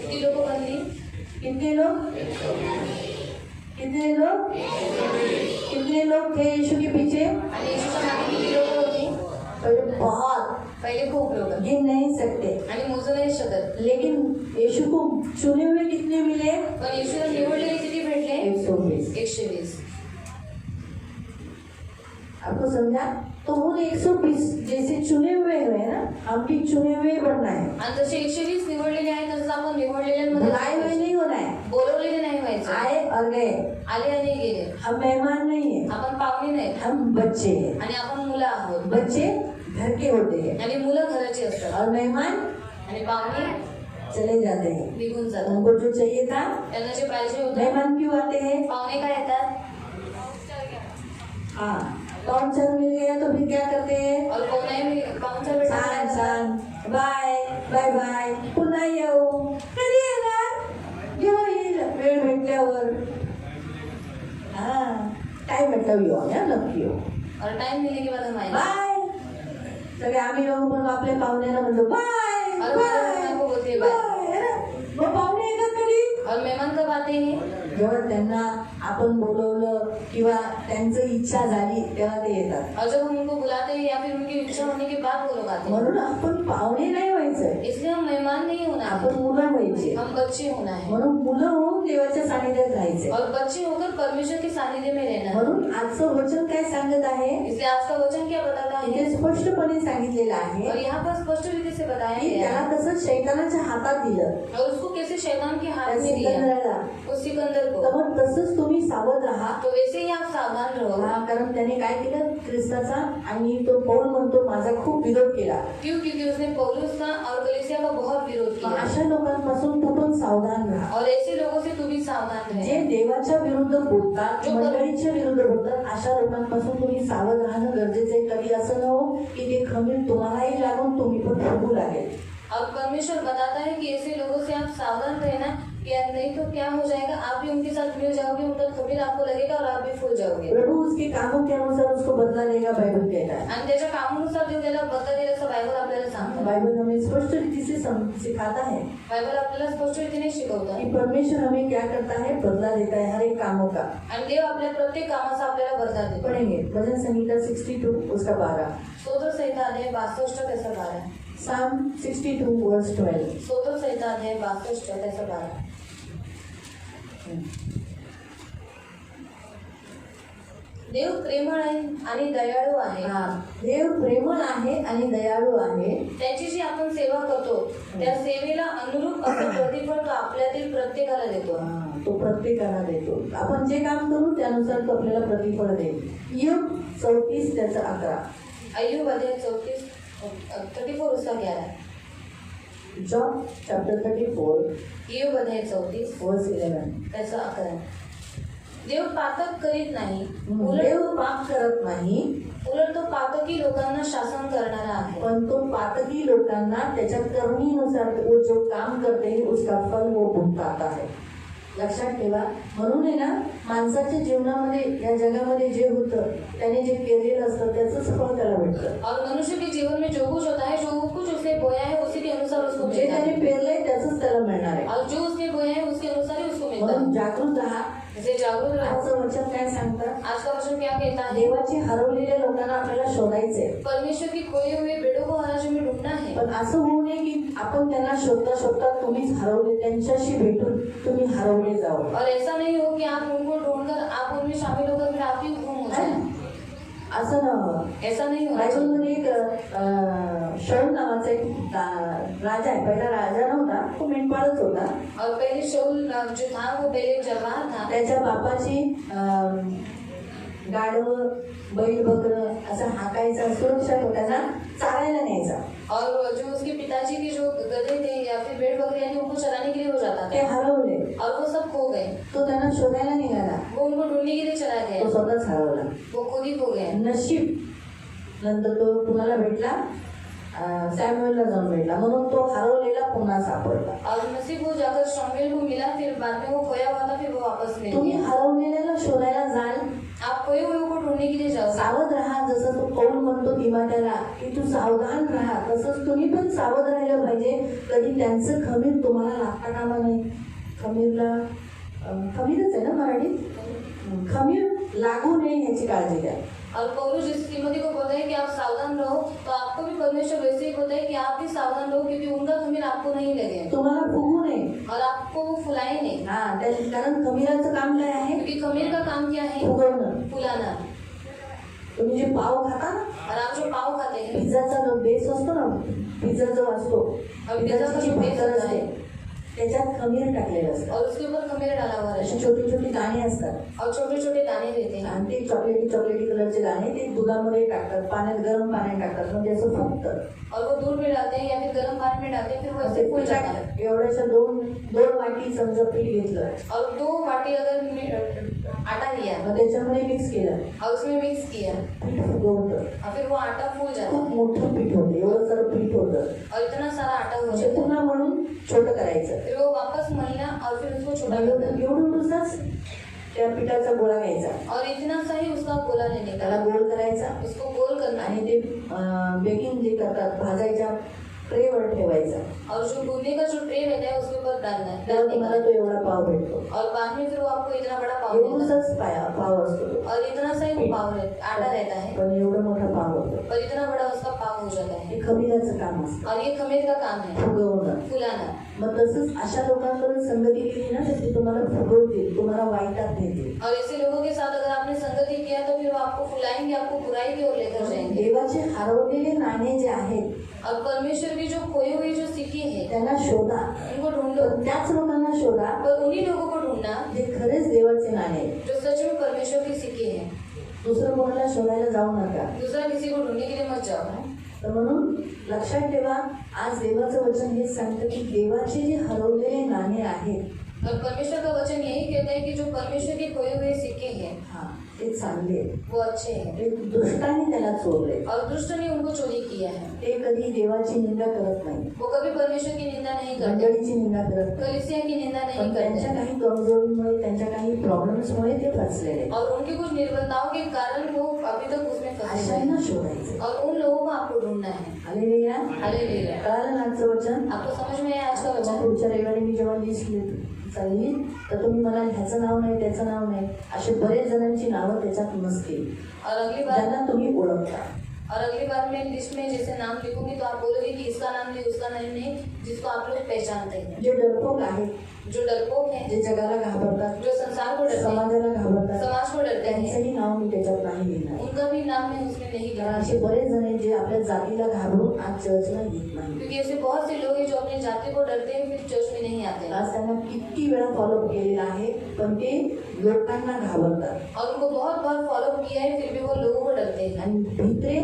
किती लोक बनली?
कितने लोग? कितने लोग? कितने लोग थे यीशु के पीछे?
आणि येशूच्या मागे किती लोक होती?
बहुत.
पहिले खूप लोक.
गिन नहीं सकते.
आणि मोजू नाही शकत.
लेकिन यीशु को चुने हुए कितने मिले?
पण येशूला निवडलेले किती भेटले?
120.
120.
आपको समझा? तो वो 120 जैसे चुने हुए है ना, हम भी चुने हुए बनना है.
आणि जसे 120 निवडलेले आहेत तसंच आपण
बुलाए हुए
निवडलेल्यांमध्ये
नहीं होना है.
बोलवलेले नाही व्हायचं.
आए और गए.
आले आणि गेले.
हम मेहमान नहीं है,
आपण पाहुणे नाही
हम बच्चे हैं.
आणि आपण मुलं आहोत.
बच्चे घर के होते हैं
आणि मुलं घराची असतात
और मेहमान
आणि पाहुणे
चले जाते हैं.
निघून जातात.
उनको जो चाहिए था,
त्यांना जे पाहिजे होतं.
मेहमान क्यों आते हैं?
पाहुणे काय येतात?
हाँ, पाहुणचार मिल गया तो फिर क्या करते हैं?
और पाहुणचार
छान छान बाय बाय बाय, पुन्हा येऊ, कधी येणार? जेव्हा येईल वेळ भेटल्यावर. हाँ, टाइम मतलब येऊ, या नक्की येऊ.
और टाइम मिलने के बाद हम आएंगे.
बाय. सगळे आम्ही लोक पण आपल्या पाहुण्याला म्हणतो बाय
और
बाय
को बोलते हैं बाय.
बाय, है ना? मग पाहुणे येतात कधी?
और मेहमान कब आते हैं?
जेव्हा त्यांना आपण बोलवलं किंवा त्यांचं इच्छा झाली तेव्हा ते येतात.
और जब हम उनको बुलाते हैं या फिर उनकी इच्छा होने के बाद वो लोग आते हैं.
म्हणून आपण पाहुणे नाही व्हायचं,
इसलिए हम मेहमान नहीं होना है,
आपण मुलं व्हायचे.
हम बच्चे होना है.
म्हणून मुलं होऊन देवाच्या सानिध्यात राहायचे.
और बच्चे होकर परमेश्वर के सानिध्य में रहना है.
म्हणून आजचं वचन काय सांगत आहे?
इसलिए आज का वचन क्या बताता है?
इथे स्पष्टपणे सांगितलेलं आहे
और यहाँ पर स्पष्ट रीति से बताया
की
गया
त्याला
है.
कसं शैतानाच्या हातात दिलं,
और उसको कैसे शैतान के हाथ
त्या
में दिया,
सिकंदराला.
उस सिकंदर को.
तर मग तसंच तुम्ही सावध राहा.
तो वैसे ही आप सावधान रहो.
हा, कारण त्याने काय केलं ख्रिस्ताचा, आणि तो पौल म्हणतो माझा खूप विरोध केला.
क्यों? क्योंकि उसने पौलुस का और कलीसिया का बहुत विरोध
मग
किया.
अशा लोकांपासून तू पण सावधान राहा.
और ऐसे लोगों से तू भी सावधान
जे
रहे.
देवाच्या विरुद्ध बोलतात, मंडळीच्या विरुद्ध बोलतात, अशा लोकांपासून तुम्ही सावध राहणं गरजेचं आहे. कधी असं न हो की ते खमीर तुम्हालाही लागून तुम्ही पण फुगू लागेल.
और परमेश्वर बताता है कि ऐसे लोगों से आप सावधान रहना, कि नहीं तो क्या हो जाएगा, आप भी उनके साथ मिल जाओगे, उनका खमीर आपको लगेगा और आप भी फूल जाओगे.
प्रभु उसके कामों के अनुसार उसको बदला देगा, बाइबल कहता है.
आणि त्याच्या कामानुसार देव त्याला बदला देईल असं बायबल आपल्याला सांगतं.
बाइबल हमें स्पष्ट रीति से सिखाता है
बायबल आपल्याला स्पष्ट रीतीने शिकवतं
कि परमेश्वर हमें क्या करता है, बदला देता है हर एक कामों का.
आणि देव आपल्या प्रत्येक कामाचा आपल्याला बदला देतो.
पढ़ेंगे भजन संहिता 62 उसका 12.
स्तोत्र संहिता अध्याय 62 त्याचा 12.
Psalm 62 verse 12.
स्तोत्र संहिता अध्याय 62 त्याचा 12. देव प्रेमळ आहे आणि दयाळू आहे.
हा, देव प्रेमळ आहे आणि दयाळू आहे.
त्याची जी आपण सेवा करतो त्या सेवेला अनुरूप असं प्रतिफळ तो आपल्यातील प्रत्येकाला देतो.
तो प्रत्येकाला देतो. आपण जे काम करू त्यानुसार तो आपल्याला प्रतिफळ देईल. योग 34 त्याचा 11.
अय्यूब अध्याय 34 उसका 11.
John chapter 34,
ईयोब अध्याय 34
verse 11.
त्याचा 11. देव पातक करीत नाही, उलट
देव पाप करत नाही,
तो पातकी लोकांना शासन करणारा आहे.
पण तो पातकी लोकांना त्याच्या करणीनुसार वो जो काम करते हैं उसका फल वो भुगताता है. लक्षात ठेवा. म्हणून आहे ना, माणसाच्या जीवनामध्ये या जगामध्ये जे होतं त्याने जे केलेलं असतं त्याचंच फळ त्याला भेटतं.
और मनुष्य के जीवन में जो कुछ होता है, जो कुछ उसने बोया है उसी के अनुसार उसको
जे
मिलता
त्याने
है.
पेरलंय त्याचंच त्याला मिळणार आहे.
और जो उसने बोया है उसके अनुसार ही उसको मिलता
म्हणून
है.
जागृत राहा.
जैसे जागरूक रहो.
आजचं वचन काय सांगतं?
आज का वचन क्या कहता है?
देवाचे हरवलेल्या लोकांना आपल्याला शोधायचंय.
परमेश्वर की खोए हुए बेड़ों को हर में ढूंढना है.
पण असं होऊ नये की आपण त्यांना शोधता शोधता तुम्हीच हरवले, त्यांच्याशी भेटून तुम्ही हरवले जाओ.
और ऐसा नहीं हो कि आप उनको ढूंढकर आप उनमें शामिल होकर फिर आप ही गुम हो जाए.
असं न
ऐसा नहीं होना चाहिए.
बायबलमध्ये एक शौल नावाचा एक राजा आहे. पहिला राजा नव्हता, तो मेंढपाळच होता.
और पहले शाऊल जो था वो पहले एक जवान था.
त्याच्या बापाची गाढवं बैल बकरं असं हाकायचा, सुरक्षा त्याला चारायला न्यायचा.
और जो उसके पिताजी के जो गधे थे या फिर भेड़ बकरी यानी उनको चराने के लिए हो जाता
ते
था.
हरवले.
और वो सब खो गए.
तो त्यांना शोधायला निघाला.
वो उनको ढूंढने के लिए चला
तो
गया.
स्वतःच हरवला.
वो खुद ही खो गए.
नशीब नंतर तो कुणाला भेटला? सॅम्युएलला जाऊन भेटला. म्हणून तो हरवलेला पुन्हा सापडला.
और नसीब वो जाकर शमूएल को मिला. फिर बाद में वो खोया हुआ था, फिर वो वापस मिल
तुम्ही
गया.
हरवलेल्याला शोधायला जाल,
आप खोए हुए को ढूंढने के लिए जाओ.
सावध राहा. जसं तो कौल म्हणतो तिमाथ्याला की तू सावधान राहा, तसंच तुम्ही पण सावध राहिलं पाहिजे. कधी त्यांचं खमीर तुम्हाला लागता कामा नाही. खमीरला खमीरच आहे ना मराठीत? खमीर लागू नये ह्याची काळजी घ्या.
और पौलुस जिस तिमोथी को बोलता है कि आप सावधान रहो, तो आपको भी परमेश्वर वैसे ही बोलता है कि आप भी सावधान रहो, क्योंकि उनका खमीर आपको नहीं लगे
तुम्हाला फुगू नये.
और आपको वो फुलाए नहीं.
कारण खमीराचं काम काय आहे?
क्योंकि खमीर का काम क्या है?
फुगवणं.
फुलाना.
तुम्ही जे पाव खाता ना,
और आप जो पाव खाते हैं,
पिझ्झाचा जो बेस असतो ना, पिझ्झा जो असतो, पिझ्झाची जी भाकर असते त्याच्यात खमीर टाकलेलं असतं.
और उसके ऊपर खमीर डाला हुआ
अशी
रहता है.
छोटी छोटी दाणे असतात.
और छोटे छोटे दाने रहते हैं.
आणि ते चॉकलेटी कलरचे दाणे ते दुधामध्ये टाकतात, पाण्यात गरम पाण्यात टाकतात, म्हणजे असं फुगतं.
और वो दूध में डालते हैं या फिर गर्म पानी में डालते हैं, फिर वो ऐसे फूल जाता है.
एवढ्याशा दोन वाटी समजा पीठ घेतलं,
और 2 वाटी अगर आटा लिया
मग त्याच्यामध्ये मिक्स केलं,
और उसमें मिक्स किया
पीठ फुगवतं.
और फिर वो आटा फूल जाता
खूप
है.
मोठं पीठ होतं, एवढं सारं पीठ होतं.
और इतना सारा आटा हो
म्हणजे
जाता है.
पुन्हा म्हणून छोटं करायचं.
फिर वो वापस महीना और फिर उसको छोटा करना है.
एवढूनच त्या पिठाचा गोळा घ्यायचा,
और इतना सा ही उसका गोला लेने का,
त्याला गोल करायचा
उसको गोल करना है.
आणि ते बेकिंग जे करतात भाजायच्या ट्रेवर ठेवायचा.
और जो भूनने का जो ट्रे रहता है उसके ऊपर डालना है.
तेव्हा तुम्हाला तो एवढा पाव भेटतो.
और बाद में फिर वो आपको इतना बड़ा पाव देता है.
एवढाच पाव असतो तो.
और इतना सा ही वो पाव आटा रहता है,
पण एवढा मोठा पाव होतो.
और इतना बड़ा उसका पाव हो जाता है.
हे खमीराचं काम असतं,
और ये खमीर का काम है,
फुगवणं.
फुलाना.
मग तसंच अशा लोकांकडून संगती केली ना तर ते तुम्हाला फुगवतील, तुम्हाला वाईटात नेतील.
और ऐसे लोगों के साथ अगर आपने संगति किया तो फिर वो आपको फुलाएंगे, आपको बुराई की ओर लेकर जाएंगे.
देवाचे हरवलेले नाणे जे आहेत
और परमेश्वर की जो खोई हुई जो सिक्के है
त्यांना शोधा.
उनको ढूंढो.
पण त्याच लोकांना शोधा
पर उन्हीं लोगों को ढूंढना
जे खरेच देवाचे नाणे आहेत.
जो सच में परमेश्वर के सिक्के हैं.
दुसरं कोणाला शोधायला जाऊ नका.
दूसरा किसी को ढूंढने के लिए मत जाओ.
तर म्हणून लक्षात ठेवा, आज देवाचं वचन हेच सांगतं की देवाचे जे हरवलेले नाणे आहेत
और परमेश्वर का वचन यही कहता है कि जो परमेश्वर के खोए हुए सिक्के हैं
ते चांगले आहेत.
वो अच्छे हैं.
ते दुष्टाने त्याला चोरले.
और दुष्ट ने उनको चोरी किया है.
ते कधी देवाची निंदा करत नाही,
वो कभी परमेश्वर की निंदा नहीं करते,
मंडळीची निंदा करत नाही.
कलीसिया की निंदा नहीं
पण त्यांच्या
करते.
काही कमजोरीमुळे, त्यांच्या काही प्रॉब्लेम्समुळे ते फसलेले आहेत.
और उनकी कुछ निर्बलताओं के कारण वो अभी तक उसमें फंसे हैं.
अशांना शोधायचं.
और उन लोगों को आपको ढूंढना है.
हालेलुया.
हालेलुया.
कळालं ना आजचं वचन?
आपको समझ में आया आज का
मग
वचन?
पुढच्या रविवारी मी जेव्हा लिस्ट चालली तर तुम्ही मला ह्याचं नाव नाही, त्याचं नाव नाही, असे बरेच जणांची नावं त्याच्यात नसतील
और अगली बार
ज्यांना तुम्ही ओळखता.
और अगली बार मैं लिस्ट में जैसे नाम लिखूंगी तो आप बोलोगे कि इसका नाम नहीं, उसका नाम नहीं, जिसको आप लोग पहचानते हैं.
जे डरपोक आहेत,
जो डरपोक है,
जे जगाला घाबरतात,
जो संसार को डरते हैं,
समाजाला घाबरतात,
समाज को डरते हैं,
त्यांचंही नाव मी त्याच्यात नाही लिहिणार.
उनका भी नाम मैं उसमें नहीं
कारण
लिखा.
असे बरेच जण आहेत जे आपल्या जातीला घाबरून आज चर्चला येत नाही.
क्योंकि ऐसे बहुत से लोग हैं जो अपनी जाति को डरते हैं फिर चर्च में नहीं आते.
आज त्यांना किती वेळा फॉलोअप केलेला आहे, पण ते लोकांना घाबरतात
और उनको बहुत बार फॉलो किया है फिर भी वो लोगों को डरते हैं.
आणि भित्रे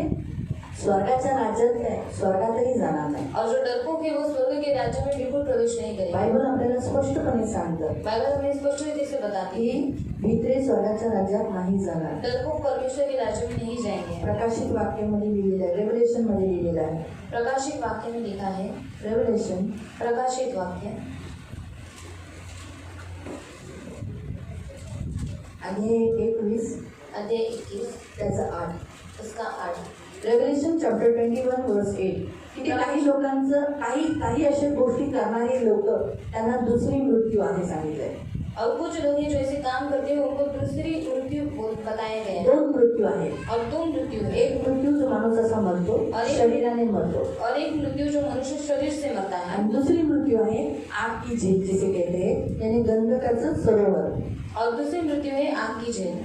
स्वर्गाच्या राज्यात काय स्वर्गातही जाणार नाही.
और जो डरपोक है वो स्वर्ग के राज्य में बिल्कुल प्रवेश नहीं करेगा.
बायबल आपल्याला स्पष्टपणे सांगतं
बाइबल हमें स्पष्ट रीति से बताती
की
है
भित्रे स्वर्गाच्या राज्यात नाही जाणार.
डरपोक परमेश्वर के राज्य में नहीं जाएंगे.
प्रकाशित वाक्यामध्ये लिहिलेलं आहे, रेव्हलेशन मध्ये लिहिलेलं आहे.
प्रकाशित वाक्य में लिखा है,
रेव्हलेशन
प्रकाशित वाक्य
अध्याय 21
अध्याय 21
त्याचा 8.
उसका 8.
रेव्हलेशन चॅप्टर 21 वर्स 8. की काही लोकांचं काही अशा गोष्टी करणारे लोक त्यांना दुसरी मृत्यू आहे सांगितलंय.
और कुछ लोग हैं जो ऐसे काम करते हैं उनको दूसरी मृत्यु बताया गया है.
2 मृत्यू आहे.
और 2 मृत्यु है.
एक मृत्यू जो माणूस असा मरतो शरीराने मरतो
और एक मृत्यु जो मनुष्य शरीर से मरता है.
आणि दुसरी मृत्यू आहे आग की झील जिसे कहते हैं, यानी गंधकाचं सरोवर.
और दूसरी मृत्यू है आग की जेल.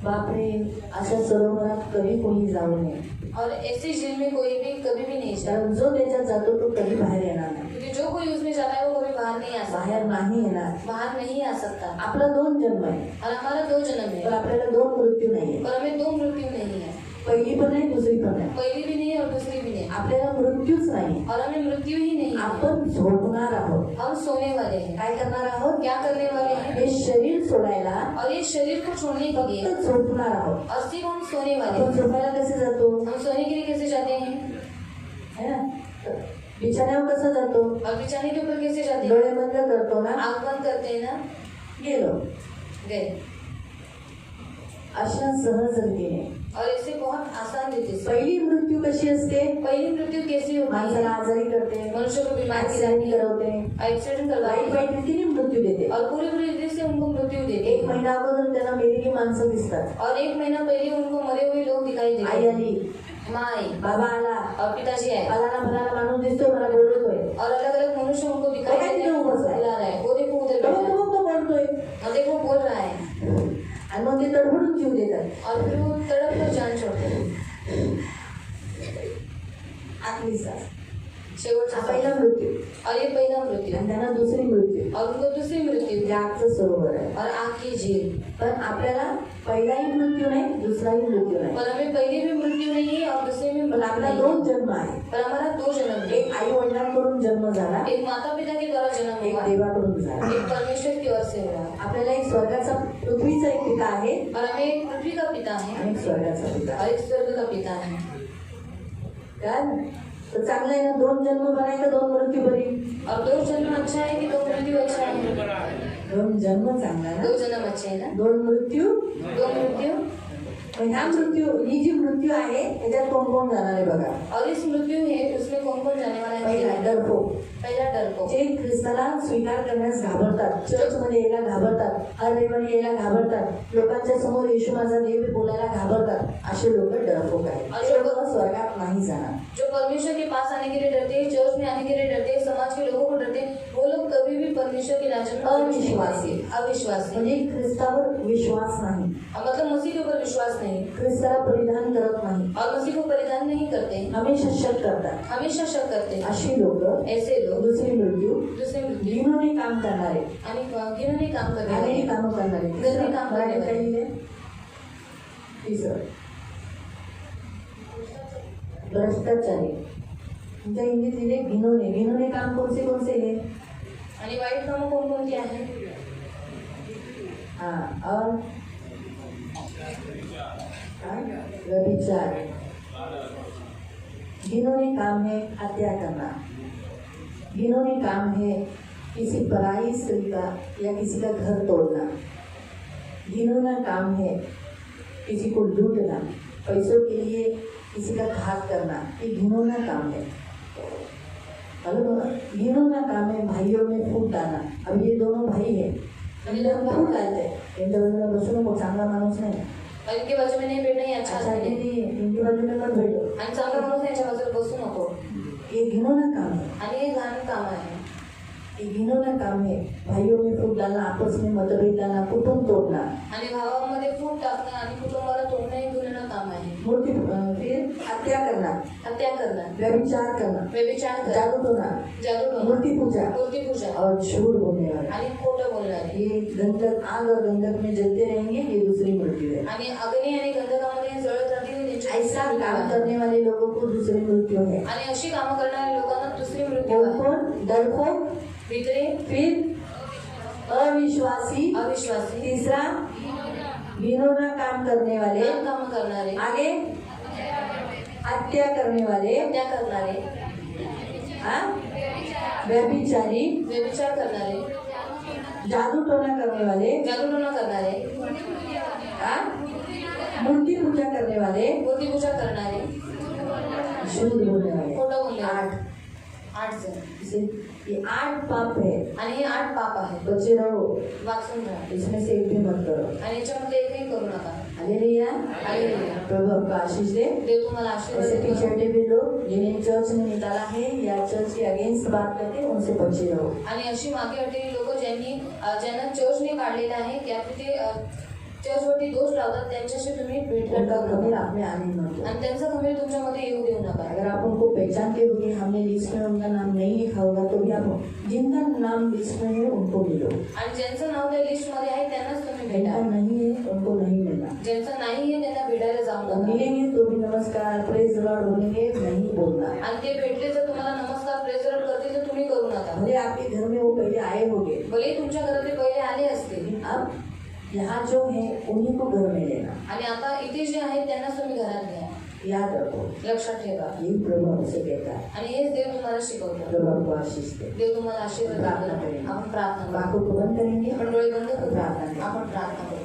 बापरे, अशा सरोवरात कधी कोणी जाऊ नये.
और ऐसी जेल में कोई भी कभी भी नहीं जाए,
कारण जो त्याच्यात जातो तो कधी बाहेर येणार नाही.
क्योंकि जो कोई उसमें जाता है वो कभी बाहर नहीं आ सकता.
बाहेर नाही येणार.
बाहर नहीं आ सकता.
आपला 2 जन्म आहे
और हमारा 2 जन्म
पण
है
आपल्याला 2 मृत्यू नाहीये.
और हमें 2 मृत्यु नहीं है.
पहिली पण नाही, दुसरी पण नाही.
पहली भी नहीं है और दूसरी भी नहीं.
आपल्याला मृत्यूच नाही.
और हमें मृत्यु ही नहीं है.
आपण झोपणार आहोत.
हम सोने वाले हैं.
काय करणार आहोत?
क्या करने वाले हैं?
हे शरीर सोडायला
और ये शरीर को छोड़ने के लिए
फक्त झोपणार आहोत.
और सिर्फ हम सोने वाले
आपण
हैं.
झोपायला कसे जातो?
हम सोने के लिए कैसे जाते हैं?
है ना? बिछाण्यावर कसं जातो?
और बिछाने के ऊपर कैसे जाते हैं?
डोळे बंद करतो ना,
आँख बंद करते हैं ना,
गेलो.
गए.
अशा सहज रीतीने.
और इसे बहुत आसान रीति से.
पहिली मृत्यू कशी असते?
पहली मृत्यु कैसी होती
माणसाला
है?
आजारी करते,
मनुष्य को बीमार
ऍक्सिडेंट करवते,
एक्सीडेंट
वाईट
करवाते
वाईट रीतीने मृत्यू देते.
और पूरी पूरी रीति से उनको मृत्यु देते.
1 महिना अगोदर त्यांना मेलेली माणसं दिसतात.
और 1 महीना पहले उनको मरे हुए लोग दिखाई देते.
आई आली,
माँ आई
बाबा आला,
और पिताजी आए
फलाना माणूस दिसतोय, मला बोलतोय.
और अलग अलग मनुष्य उनको दिखाई
वो
देते
कितने
हैं,
ऊपर से?
बुला रहा है. वो देखो उधर
तो
बैठा है.
तो बोलतोय
और देखो बोल रहा है.
आणि मग ते तडफडून जीव देतात.
और फिर वो तड़प कर जान छोड़ते हैं.
आखरी सास.
शेवटचा
हा पहिला मृत्यू.
और ये पहला मृत्यू.
आणि त्यांना दुसरी मृत्यू
और उनको दूसरी मृत्यु
म्हणजे आगचं सरोवर आहे.
और आग की झील.
पण आपल्याला पहिलाही मृत्यू नाही, दुसराही मृत्यू नाही.
पर हमें पहले भी मृत्यू नहीं है और दूसरे में
पण
मृत्यू
आपला
नहीं
2
है.
जन्म आहे.
पर हमारा 2 जन्म है.
एक आई वडिलांकडून जन्म झाला,
एक माता पिता के द्वारा जन्म
एक
हुआ,
देवाकडून झाला.
एक परमेश्वर की ओर से हुआ.
आपल्याला एक स्वर्गाचा पृथ्वीचा एक पिता आहे
और हमें एक पृथ्वी का पिता है
आणि एक स्वर्गाचा पिता
और
आहे.
एक स्वर्ग का पिता है.
काय तर चांगलं आहे ना, 2 जन्म बरे का 2 मृत्यू बरी?
और 2 जन्म अच्छा है कि 2 मृत्यू अच्छा है?
2 जन्म चांगला ना,
2 जन्म अच्छे है ना.
2 मृत्यू.
2 मृत्यू.
पण ह्या मृत्यू, ही जी मृत्यू आहे त्याच्यात कोण कोण जाणार आहे बघा.
और इस मृत्यू है उसमें कौन कौन जाने वाला
पहिला
है?
डरपोक,
पहला डरपोक.
जे ख्रिस्ताला स्वीकार करण्यास घाबरतात, चर्चमध्ये यायला घाबरतात, हर रविवारी यायला घाबरतात, लोकांच्या समोर येशू माझा देव बोलायला घाबरतात, असे लोक डरपोक आहेत. असे लोक स्वर्गात नाही जाणार.
जो परमेश्वर के पास आने के लिए डरते हैं, चर्च में आने के लिए डरते हैं, समाज के लोगों को डरते हैं, वो लोग कभी भी परमेश्वर के राज्य में
अविश्वासी.
अविश्वासी.
म्हणजे ख्रिस्तावर विश्वास नाही,
मतलब मसीह के ऊपर विश्वास नहीं
ख्रिस्ताला परिधान करत नाही,
और मसीह को परिधान नहीं करते,
हमेशा शक करतात,
हमेशा शक करते हैं.
अशी लोक
ऐसे लोग
दुसरी मृत्यू
दूसरे मृत्यू
गिनूने काम करणारे,
आणि गिनूने काम करने वाले.
घाणेरडी कामं करणारे.
घाणेरडी कामं करणारे.
मराठीत काय लिहिलंय? तिसरं भ्रष्टाचारी. तुमच्या हिंदीत लिहिले गिनोने. गिनोने काम कोणते हे?
आणि वाईट कामं कोणकोणती आहेत?
हाँ, और व्यभिचार. घिनौने काम है हत्या करना. घिनौने काम है किसी पराई स्त्री का या किसी का घर तोड़ना. घिनौना काम है किसी को लूटना, पैसों के लिए किसी का घात करना. ये घिनौना काम है. घिनौना काम है भाइयों में फूट डालना. अब ये दोनों भाई है, फूट डालते हैं. इनके बाजूला बसू नको, चांगला माणूस नाही.
और इनके बाजू में नहीं बैठना, ये अच्छा
अच्छा
नहीं है.
नाही, इनके बाजू में मत बैठो.
आणि चांगला माणूस यांच्या बाजूला बसू नको.
ये घिनौना काम है.
आणि हे घाण काम आहे.
ये घिनौना काम है भाइयों में फूट डालना, आपस में मतभेद डालना, कुटुंब तोड़ना.
आणि भावामध्ये फूट टाकणं आणि कुटुंबाला तोडणं हे गुन्हेगार काम आहे.
मूर्ति फिर हत्या करना,
हत्या करणं,
व्यभिचार करना,
व्यभिचार करणं,
जादू टोना,
जादू टोणं,
मूर्ति पूजा
मूर्ति पूजा
और झूठ बोलने वाले.
आणि खोटं बोलणारे.
ये गंधक, आग और गंधक में जलते रहेंगे. ये दूसरी मृत्यु है.
आणि अग्नी आणि गंधकामध्ये जळत राहतील. त्यांची
ऐसा काम करने वाले लोगों को दूसरी मृत्यु है।
आणि अशी कामं करणाऱ्या लोकांना दुसरी मृत्यू आहे.
कौन? डरपोक,
भित्रे,
फिर अविश्वासी,
अविश्वासी,
तीसरा घिनौना काम करने वाले,
घाण कामं करणारे,
आगे हत्या करने वाले,
हत्या करणारे,
व्यभिचारी,
व्यभिचार करणारे,
जादू टोना करने वाले,
जादूटोणा करणारे,
मूर्ति पूजा करने वाले,
मूर्तिपूजा करणारे,
झूठ बोलने वाले,
खोटं बोलणे.
8
जण.
इसे ये 8 पाप है।
आणि हे 8 पाप आहेत.
बचे रहो,
वाचून राहा
इसमें से एक भी मत करो।
आणि याच्यामध्ये एकही करू नका.
हालेलुया।
हालेलुया.
प्रभु आपको आशीष दे।
देव तुम्हाला
ऐसे
आशीर्वाद
पीछे
करो.
हटे हुए लोग जिन्हें चर्च में निकाला है या चर्च के अगेंस्ट बात करते हैं उनसे बचे रहो।
आणि अशी मागे हटलेली लोक ज्यांना चर्चने काढलेलं आहे त्या तिथे चर्चवरती दोष लावतात त्यांच्याशी तुम्ही भेट
उनका
करू
खमीर
नका.
आप में आने मत दो।
आणि त्यांचा खमीर तुमच्यामध्ये येऊ देऊ नका.
अगर आप उनको पहचानते होंगे हमने लिस्ट में उनका नाम नहीं लिखा होगा तो भी आप जिनका नाम लिस्ट में है उनको मिलो।
आणि ज्यांचं नाव त्या लिस्ट मध्ये आहे त्यांनाच तुम्ही
जिनका
भेटा.
नहीं है उनको नहीं मिलना।
ज्यांचं नाही आहे त्यांना भेटायला जाऊ
और
नका.
मिलेंगे तो भी नमस्कार प्रेज द लॉर्ड बोलेंगे, नहीं बोलना।
आणि ते भेटले जर तुम्हाला नमस्कार प्रेज द लॉर्ड करतील तर तुम्ही करू नका.
भले आपके घर में वो पहले आए होंगे,
भले तुमच्या घरात ते पहिले आले असतील
लेकिन अब यहाँ जो है उन्हीं को घर में लेना।
आणि आता इथे जे आहेत त्यांनाच तुम्ही घरात घ्या.
याद रखो,
लक्षात ठेवा.
यही प्रभु हमसे कहता है।
आणि हेच देव तुम्हाला शिकवतो.
प्रभु आपको आशीष दे।
देव तुम्हाला आशीर्वाद
प्रार्थना
देतो.
करेंगे।
आपण प्रार्थना करू.
आंखों को बंद करेंगे,
आपण डोळे बंद करू.
प्रार्थना करें।
आपण प्रार्थना करू.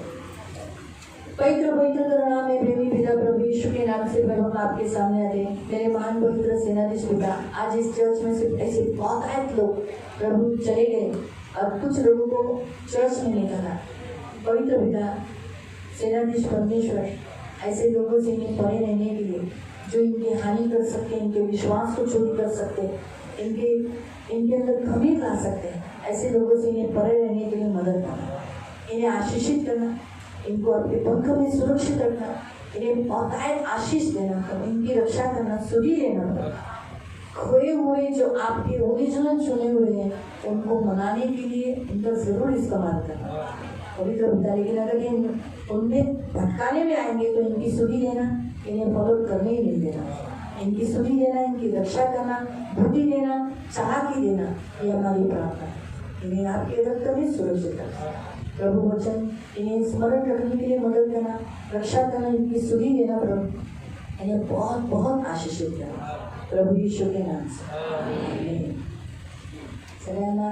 पवित्र पवित्र करुणा में प्रेमी पिता प्रभु यीशु के नाम से प्रभु हम आपके सामने आते हैं। मेरे महान पवित्र सेनाधीश पिता, आज इस चर्च में सिर्फ ऐसे बहुत लोग प्रभु चले गए और कुछ लोगों को चर्च में निकाला। पवित्र पिता सेनाधीश परमेश्वर, ऐसे लोगों से इन्हें परे रहने के लिए जो इनकी हानि कर सकते हैं, इनके विश्वास को चोरी कर सकते हैं, इनके अंदर खमीर ला सकते हैं, ऐसे लोगों से इन्हें परे रहने के लिए मदद करना, इन्हें आशीषित करना, इनको अपने पंख में सुरक्षित रखना, इन्हें बहुतायत आशीष देना, इनकी रक्षा करना, सुधी लेना। खोए हुए जो आपके ओरिजिनल चुने हुए हैं उनको मनाने के लिए उनका जरूर इस्तेमाल करना। पवित्र पिता, लेकिन अगर ये उनमें भटकाने में आएंगे तो इनकी सुधी देना, इन्हें फॉलो करने ही नहीं देना। इनकी सुधी देना, इनकी रक्षा करना, बुद्धि देना, चालाकी देना, ये हमारी प्रार्थना है। इन्हें आपके रक्त में सुरक्षित रखना, प्रभु वचन इन्हें स्मरण रखने के लिए मदद करना, रक्षा करना, इनकी सुधी देना प्रभु, इन्हें बहुत बहुत आशीषित करना प्रभु यीशु के नाम से। आमीन। सगळ्यांना